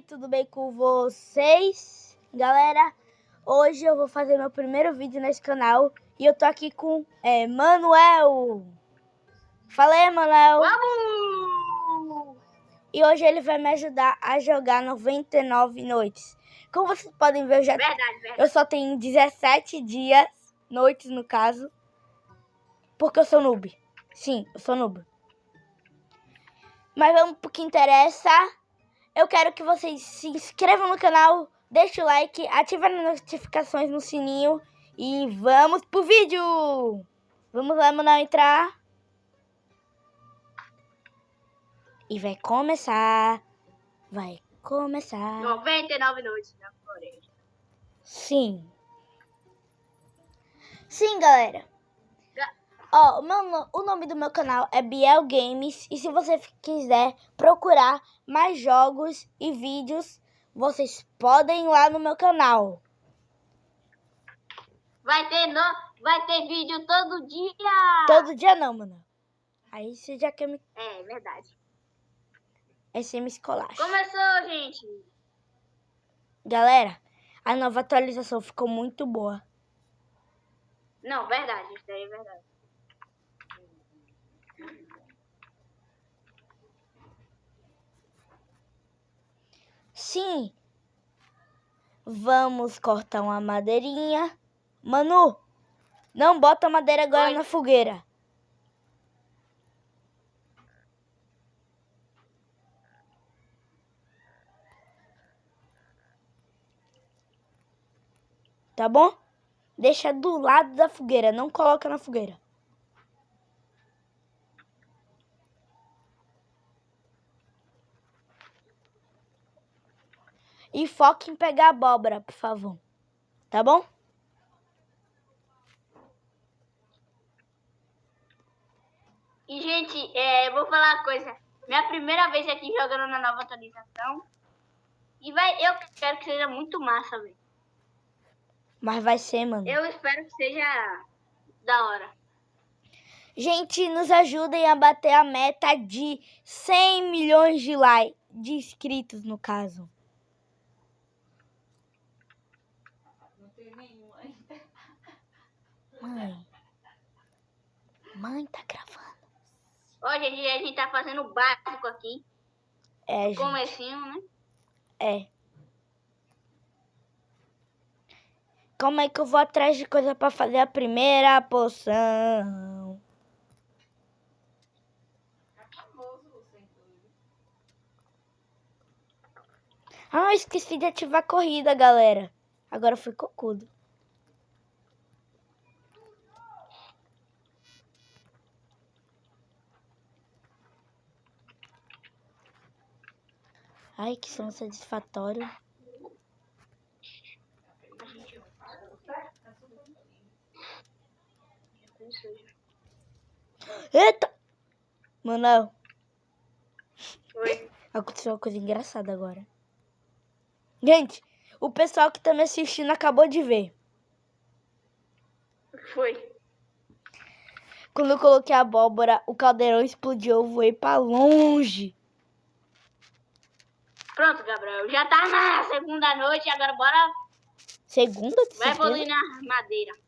aí, tudo bem com vocês? Galera, hoje eu vou fazer meu primeiro vídeo nesse canal e eu tô aqui com Manuel. Fala aí, Manuel. Vamos! E hoje ele vai me ajudar a jogar 99 noites. Como vocês podem ver, eu só tenho 17 dias, noites no caso, porque eu sou noob. Sim, eu sou noob. Mas vamos pro que interessa. Eu quero que vocês se inscrevam no canal, deixem o like, ativem as notificações no sininho e vamos pro vídeo! Vamos lá, Manuel, entrar. E vai começar. 99 noites na floresta. Sim, galera. Ó, o nome do meu canal é Biel Games. E se você quiser procurar mais jogos e vídeos, vocês podem ir lá no meu canal. Vai ter vídeo todo dia. Todo dia não, mano. Aí você já quer me... É verdade. Aí você me escolacha. Começou, gente. Galera, a nova atualização ficou muito boa. Não, verdade. Isso daí é verdade. Sim. Vamos cortar uma madeirinha. Manu, não bota a madeira agora na fogueira. Tá bom? Deixa do lado da fogueira, não coloca na fogueira. E foque em pegar a abóbora, por favor. Tá bom? E, gente, vou falar uma coisa. Minha primeira vez aqui jogando na nova atualização. E eu quero que seja muito massa, velho. Mas vai ser, mano. Eu espero que seja da hora. Gente, nos ajudem a bater a meta de 100 milhões de likes, de inscritos no caso. Não tem nenhum ainda. Mãe, tá gravando. Ó, gente, a gente tá fazendo o básico aqui. Gente. Comecinho, né? Calma aí que eu vou atrás de coisa pra fazer a primeira poção. Ah, esqueci de ativar a corrida, galera. Agora eu fui cocudo. Ai, que som satisfatório. Eita! Mano, Oi. aconteceu uma coisa engraçada agora. Gente, o pessoal que tá me assistindo acabou de ver. Foi. Quando eu coloquei a abóbora, o caldeirão explodiu, eu voei pra longe. Pronto, Gabriel. Já tá na segunda noite, agora bora. Segunda? Vai evoluir na madeira.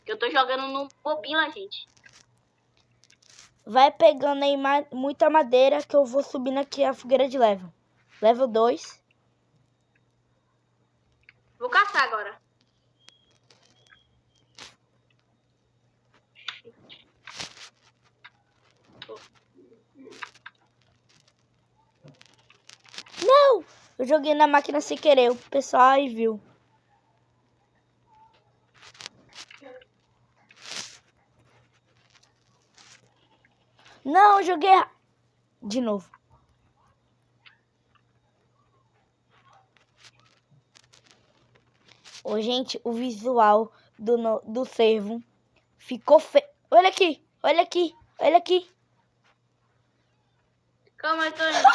Eu tô jogando no Mobila, gente. Vai pegando aí muita madeira que eu vou subindo aqui a fogueira de level. Level 2. Vou caçar agora. Não! Eu joguei na máquina sem querer. O pessoal aí viu. Não, eu joguei de novo. Ô, gente, o visual do servo ficou feio. Olha aqui, olha aqui, olha aqui. Calma, eu tô indo.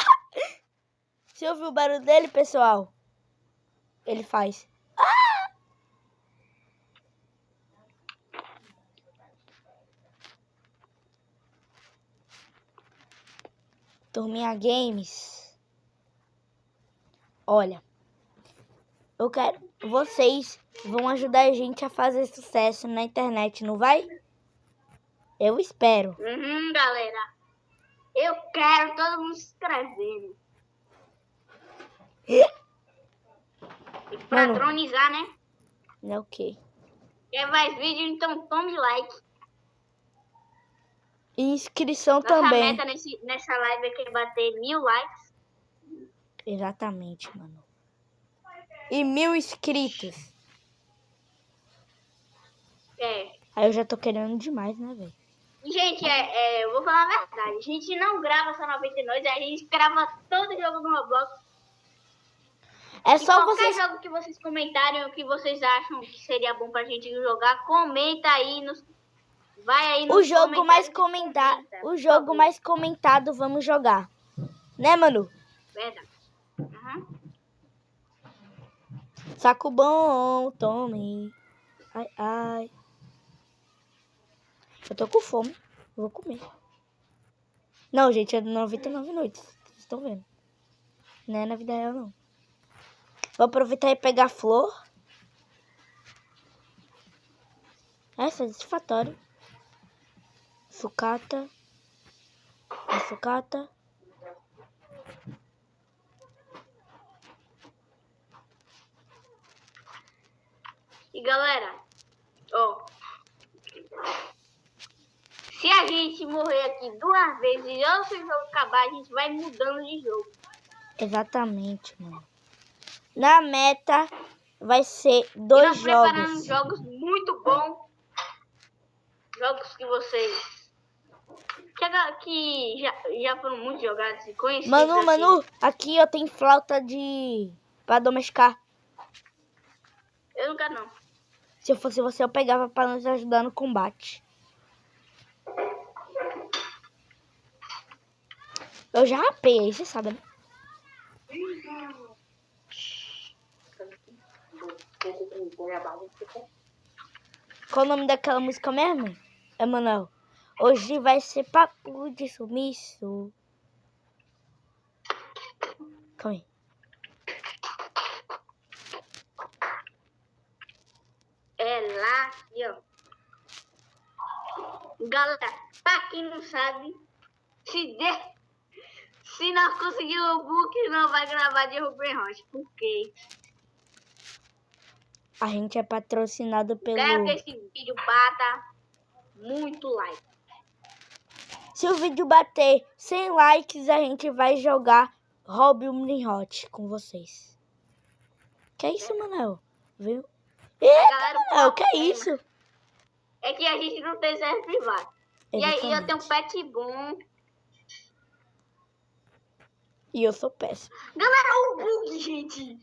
Você ouviu o barulho dele, pessoal? Ele faz. Turminha Games. Olha, eu quero... Vocês vão ajudar a gente a fazer sucesso na internet, não vai? Eu espero. Galera. Eu quero todo mundo se inscrevendo. E pra tronizar, né? É o quê? Quer mais vídeo, então tome like. E inscrição Nossa também. meta nessa live é bater 1000 likes. Exatamente, mano. E 1000 inscritos. Aí eu já tô querendo demais, né, velho? Gente, eu vou falar a verdade. A gente não grava só 99, a gente grava todo jogo no Roblox. É só qualquer jogo que vocês comentarem o que vocês acham que seria bom pra gente jogar, comenta aí vai aí nos o jogo mais comentado. O jogo mais comentado vamos jogar. Né, Manu? Verdade. Saco bom, tome. Ai, ai. Eu tô com fome. Vou comer. Não, gente, é 99 noites. Vocês estão vendo. Não é na vida real, não. Vou aproveitar e pegar flor. É satisfatório. Sucata. Sucata. E galera, se a gente morrer aqui 2 vezes e ou se o jogo acabar, a gente vai mudando de jogo. Exatamente, mano. Na meta vai ser 2 jogos. Preparando jogos muito bons. Jogos que vocês que já foram muito jogados e conhecidos. Manu, aqui eu tenho flauta pra domesticar. Eu não quero, não. Se eu fosse você, eu pegava pra nos ajudar no combate. Eu já rapei, você sabe, né? Qual o nome daquela música mesmo? Emanuel. Hoje vai ser papo de sumiço. Calma aí. É lá, aqui, ó. Galera, pra quem não sabe, se nós conseguirmos o book, não vai gravar de Ruben Rocha. Por quê? A gente é patrocinado pelo... Quero que esse vídeo bata muito like. Se o vídeo bater 100 likes, a gente vai jogar Robin Hot com vocês. Que é isso, Manuel? Viu? Eita, Manuel, que é isso? É que a gente não tem server privado. E aí eu tenho um pet bom. E eu sou péssimo. Galera, o bug, gente.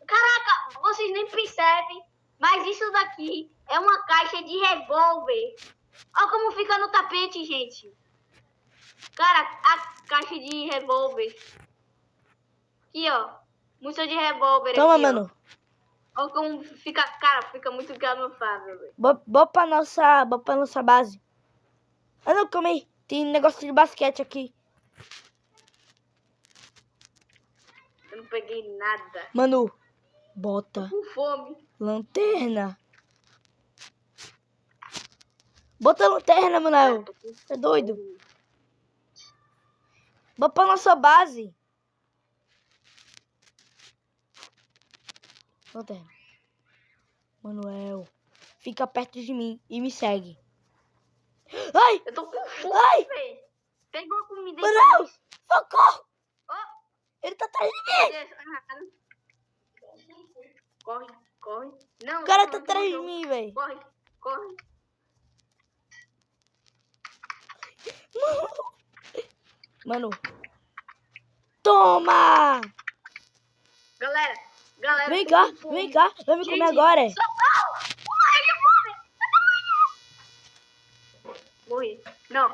Caraca, vocês nem percebem. Mas isso daqui é uma caixa de revólver. Olha como fica no tapete, gente. Cara, a caixa de revólver. Aqui, ó. Música de revólver. Toma, aqui, mano. Olha como fica, cara, fica muito camuflável, velho. Bota pra nossa base. Ah, não, calma aí. Tem negócio de basquete aqui. Eu não peguei nada. Manu, bota. Tô com fome. Lanterna. Bota a lanterna, Manuel. É doido. Bota pra nossa base. Lanterna. Manuel, fica perto de mim e me segue. Ai! Eu tô com fome, velho. Pegou a comida. Manuel, socorro! Oh. Ele tá atrás de mim. Corre, corre. Não, o cara tá atrás de mim, velho. Corre, corre. Mano. Toma! Galera. Vem cá. Vai me comer agora. Socorro! Morri. Não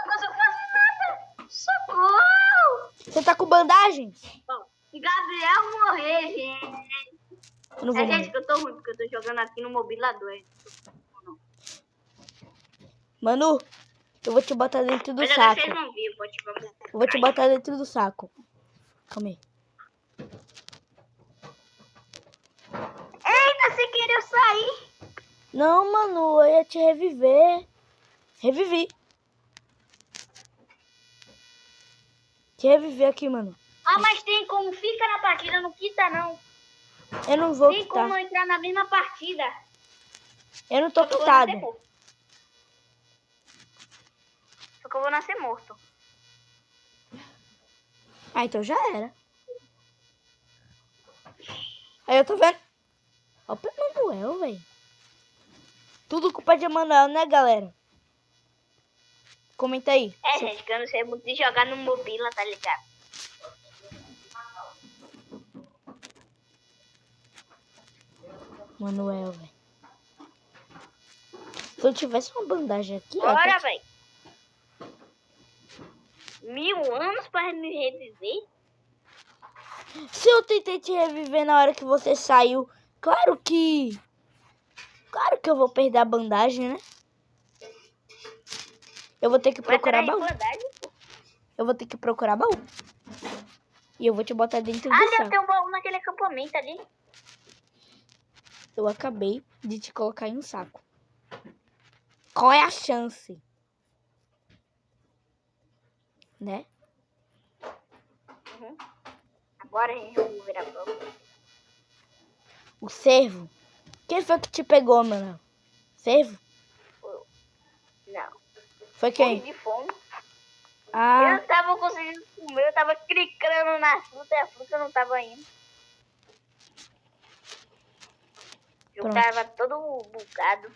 consigo fazer nada. Socorro! Você tá com bandagem? Bom, se Gabriel morrer, gente. Eu não vou gente, que eu tô ruim, porque eu tô jogando aqui no mobilador. Manu, eu vou te botar dentro do saco. Vocês não viram, Eu vou te botar dentro do saco. Calma aí. Eita, você queria sair? Não, mano, eu ia te reviver. Revivi. Te reviver aqui, mano. Ah, mas tem como fica na partida, não quita não. Eu não vou Tem quitar. como entrar na mesma partida. Eu não tô Só que eu vou quitado. nascer morto. Só que eu vou nascer morto. Ah, então já era. Aí eu tô vendo. Ó, o Emanuel, velho. Tudo culpa de Emanuel, né, galera? Comenta aí. É, gente, que eu não sei muito de jogar no mobila, tá ligado? Manuel, velho. Se eu tivesse uma bandagem aqui, ó. Bora, velho. 1000 anos pra me reviver? Se eu tentei te reviver na hora que você saiu, claro que eu vou perder a bandagem, né? Eu vou ter que procurar baú. Eu vou ter que procurar baú. E eu vou te botar dentro do deve saco. ter um baú naquele acampamento ali. Eu acabei de te colocar em um saco. Qual é a chance? Né? Uhum. Agora a gente vai virar baú. O cervo? Quem foi que te pegou, mano? Cervo? Não. Foi quem? Fui de fome. Ah, Eu não tava conseguindo comer, eu tava clicando na fruta e a fruta não tava indo. Eu Pronto. tava todo bugado.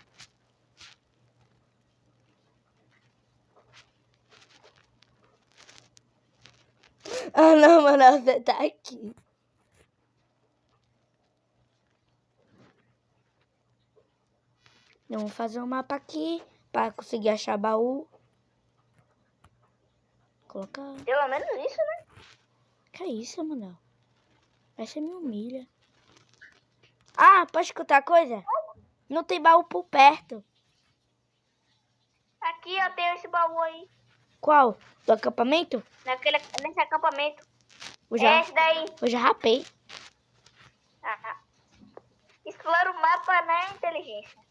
ah não, mano, você tá aqui. Vamos fazer um mapa aqui pra conseguir achar baú. Colocar. Pelo menos isso, né? Que é isso, mano? Aí você me humilha. Ah, pode escutar a coisa? Não tem baú por perto. Aqui eu tenho esse baú aí. Qual? Do acampamento? Nesse acampamento. É esse daí. Eu já rapei. Ah. Explora o mapa, né, inteligência?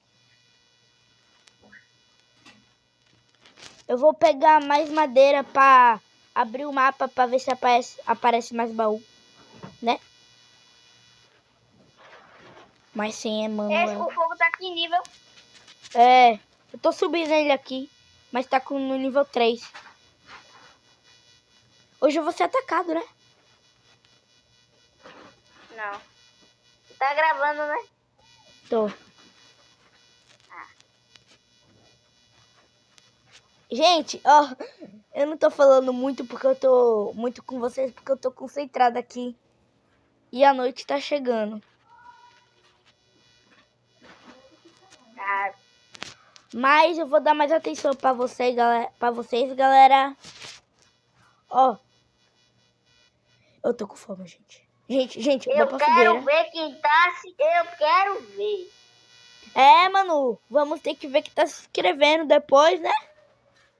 Eu vou pegar mais madeira pra abrir o mapa pra ver se aparece mais baú. Né? Mas sim, Emanuel. O fogo tá aqui em nível. É, eu tô subindo ele aqui, mas tá no nível 3. Hoje eu vou ser atacado, né? Não. Tá gravando, né? Tô. Gente, ó, eu não tô falando muito porque eu tô muito com vocês, porque eu tô concentrada aqui. E a noite tá chegando. Ah, Mas eu vou dar mais atenção pra vocês, galera. Ó. Eu tô com fome, gente. Gente, eu quero ver quem tá se... Eu quero ver. É, Manu, vamos ter que ver quem tá se inscrevendo depois, né?